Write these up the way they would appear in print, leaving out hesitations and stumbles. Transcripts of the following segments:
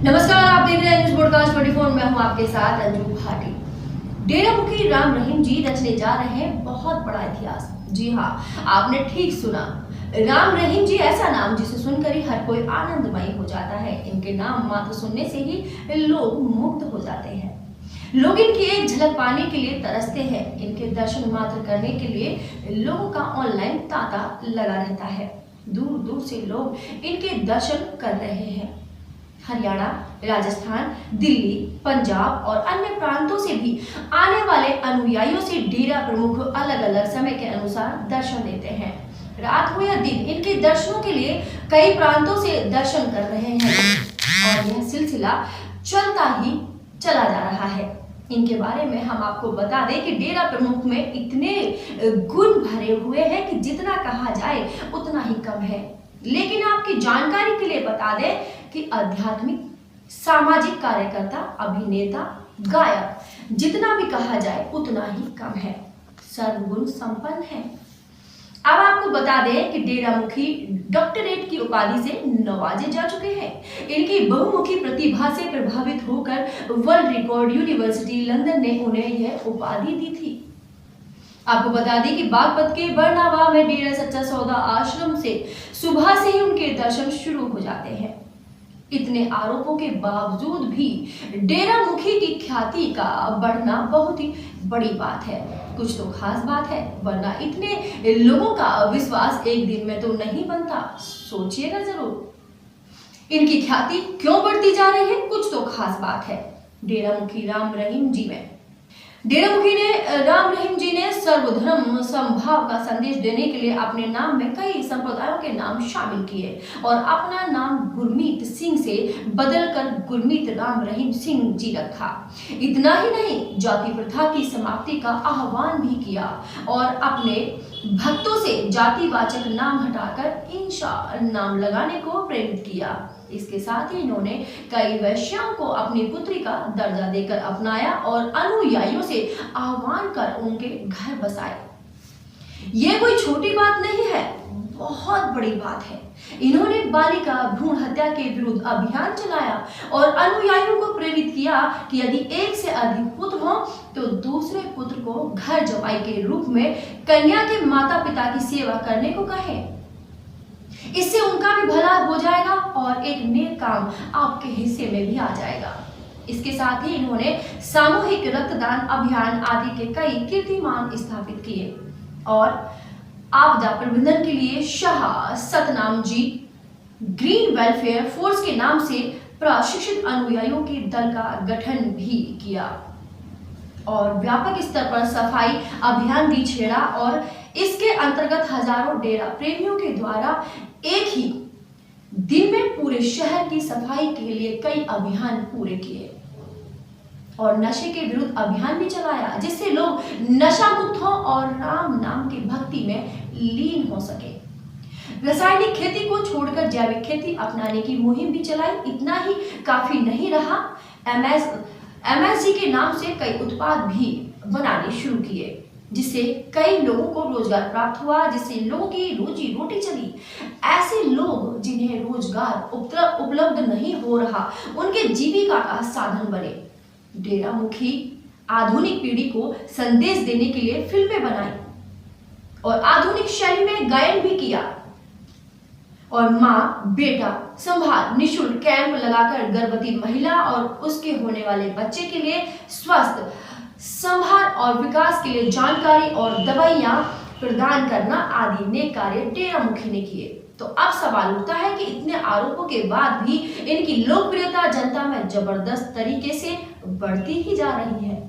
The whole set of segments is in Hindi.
नमस्कार, आप देख रहे हैं न्यूज ब्रॉडकास्ट 24। मैं हूं आपके साथ अंजू भाटी। डेरा मुखी राम रहीम जी रचने जा रहे हैं बहुत बड़ा इतिहास। जी हां, आपने ठीक सुना। राम रहीम जी ऐसा नाम जिसे सुनकर ही हर कोई आनंदमय हो जाता है। इनके नाम मात्र सुनने से ही लोग मुग्ध हो जाते हैं। लोग इनकी एक झलक पाने के लिए तरसते हैं। इनके दर्शन मात्र करने के लिए लोगों का ऑनलाइन तांता लगा रहता है। दूर दूर से लोग इनके दर्शन कर रहे हैं। हरियाणा, राजस्थान, दिल्ली, पंजाब और अन्य प्रांतों से भी आने वाले अनुयायियों से डेरा प्रमुख अलग अलग समय के अनुसार दर्शन देते हैं। रात हो या दिन, इनके दर्शनों के लिए कई प्रांतों से दर्शन कर रहे हैं और यह सिलसिला चलता ही चला जा रहा है। इनके बारे में हम आपको बता दें कि डेरा प्रमुख में इतने गुण भरे हुए हैं कि जितना कहा जाए उतना ही कम है। लेकिन आपकी जानकारी के लिए बता दें कि आध्यात्मिक, सामाजिक कार्यकर्ता, अभिनेता, गायक, जितना भी कहा जाए उतना ही कम है। सर्वगुण संपन्न है। अब आपको बता दें कि डेरा मुखी डॉक्टरेट की उपाधि से नवाजे जा चुके हैं। इनकी बहुमुखी प्रतिभा से प्रभावित होकर वर्ल्ड रिकॉर्ड यूनिवर्सिटी लंदन ने उन्हें यह उपाधि दी थी। आपको बता दें कि बागपत के बरनावा में डेरा सच्चा सौदा आश्रम से सुबह से ही उनके दर्शन शुरू हो जाते हैं। इतने आरोपों के बावजूद भी डेरा मुखी की ख्याति का बढ़ना बहुत ही बड़ी बात है। कुछ तो खास बात है, वरना इतने लोगों का विश्वास एक दिन में तो नहीं बनता। सोचिएगा जरूर, इनकी ख्याति क्यों बढ़ती जा रही है। कुछ तो खास बात है डेरा मुखी राम रहीम जी में। राम रहीम जी ने सर्वधर्म समभाव का संदेश देने के लिए अपने नाम में कई संप्रदायों के नाम शामिल किए और अपना नाम गुरमीत सिंह से बदलकर गुरमीत राम रहीम सिंह जी रखा। इतना ही नहीं, जाति प्रथा की समाप्ति का आह्वान भी किया और अपने भक्तों से जातिवाचक नाम हटाकर इंशा नाम लगाने को प्रेरित किया। इसके साथ ही इन्होंने कई वैश्याओं को अपनी पुत्री का दर्जा देकर अपनाया और अनुयायियों से आह्वान कर उनके घर बसाए। ये कोई छोटी बात नहीं है, बहुत बड़ी बात है। इन्होंने बालिका भ्रूण हत्या के विरुद्ध अभियान चलाया और अनुयायियों को प्रेरित किया कि यदि एक से अधिक पुत्र हो तो दूसरे पुत्र को घर जमाई के रूप में कन्या के माता पिता की सेवा करने को कहें। इससे उनका भी भला हो जाएगा और एक नेक काम आपके हिस्से में भी आ जाएगा। इसके साथ ही इन्होंने सामूहिक रक्तदान अभियान आदि के कई कीर्तिमान स्थापित किए और आपदा प्रबंधन के लिए Shah Satnam ji green welfare force के नाम से प्रशिक्षित अनुयायियों के दल का गठन भी किया और व्यापक स्तर पर सफाई अभियान भी छेड़ा और इसके अंतर्गत हजारों डेरा प्रेमियों के द्वारा एक ही दिन में पूरे शहर की सफाई के लिए कई अभियान पूरे किए और नशे के विरुद्ध अभियान भी चलाया, जिससे लोग नशा मुक्त हो और राम नाम की भक्ति में लीन हो सके। रासायनिक खेती को छोड़कर जैविक खेती अपनाने की मुहिम भी चलाई। इतना ही काफी नहीं रहा, MSG के नाम से कई उत्पाद भी बनाने शुरू किए, जिससे कई लोगों को रोजगार प्राप्त हुआ, जिससे लोगों की रोजी रोटी चली। ऐसे लोग जिन्हें रोजगार उपलब्ध नहीं हो रहा, उनके जीविका का साधन बने। डेरा मुखी आधुनिक पीढ़ी को संदेश देने के लिए फिल्में बनाई और आधुनिक शैली में गायन भी किया और माँ बेटा संभाल निःशुल्क कैंप लगाकर गर्भवती महिला और उसके होने वाले बच्चे के लिए स्वस्थ संभाल और विकास के लिए जानकारी और दवाइयां प्रदान करना आदि नेक कार्य डेरा मुखी ने किए। तो अब सवाल उठता है कि इतने आरोपों के बाद भी इनकी लोकप्रियता जनता में जबरदस्त तरीके से बढ़ती ही जा रही है।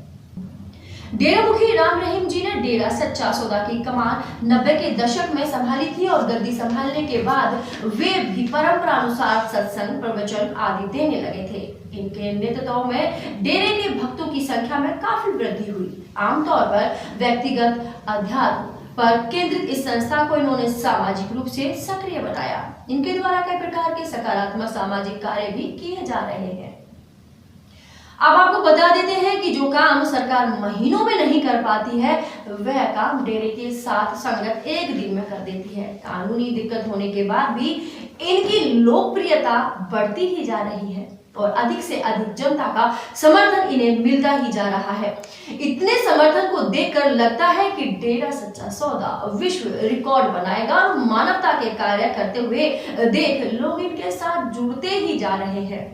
डेरा मुखी राम रहीम जी ने डेरा सच्चा सौदा की कमान 90 के दशक में संभाली थी और गद्दी संभालने के बाद वे भी परंपरा अनुसार सत्संग, प्रवचन आदि देने लगे थे। इनके नेतृत्व में डेरे के भक्तों की संख्या में काफी वृद्धि हुई। आमतौर पर व्यक्तिगत अध्यात्म पर केंद्रित इस संस्था को इन्होंने सामाजिक रूप से सक्रिय बनाया। इनके द्वारा कई प्रकार के सकारात्मक सामाजिक कार्य भी किए जा रहे हैं। अब आपको बता देते हैं कि जो काम सरकार महीनों में नहीं कर पाती है, वह काम डेरे के साथ संगत एक दिन में कर देती है। कानूनी दिक्कत होने के बाद भी इनकी लोकप्रियता बढ़ती ही जा रही है। और अधिक से अधिक जनता का समर्थन इन्हें मिलता ही जा रहा है। इतने समर्थन को देखकर लगता है कि डेरा सच्चा सौदा विश्व रिकॉर्ड बनाएगा और मानवता के कार्य करते हुए देख लोग इनके साथ जुड़ते ही जा रहे हैं।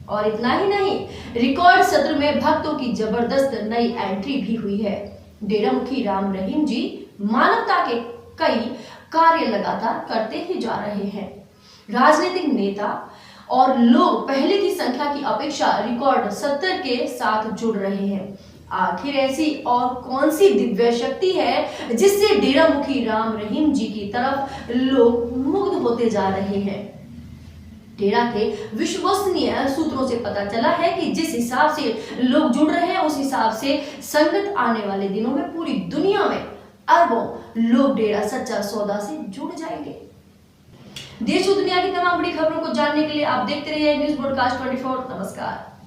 और इतना ही नहीं, रिकॉर्ड सत्र में भक्तों की जबरदस्त नई एंट्री भी हुई है। डेरा मुखी राम रहीम जी मानवता के कई कार्य लगातार करते ही जा रहे हैं। राजनीतिक नेता और लोग पहले की संख्या की अपेक्षा रिकॉर्ड सत्र के साथ जुड़ रहे हैं। आखिर ऐसी और कौन सी दिव्य शक्ति है जिससे डेरा मुखी राम रहीम जी की तरफ लोग मुग्ध होते जा रहे हैं? डेरा के विश्वसनीय सूत्रों से पता चला है कि जिस हिसाब से लोग जुड़ रहे हैं उस हिसाब से संगत आने वाले दिनों में पूरी दुनिया में अरबों लोग डेरा सच्चा सौदा से जुड़ जाएंगे। देश और दुनिया की तमाम बड़ी खबरों को जानने के लिए आप देखते रहिए न्यूज़ ब्रॉडकास्ट 24। नमस्कार।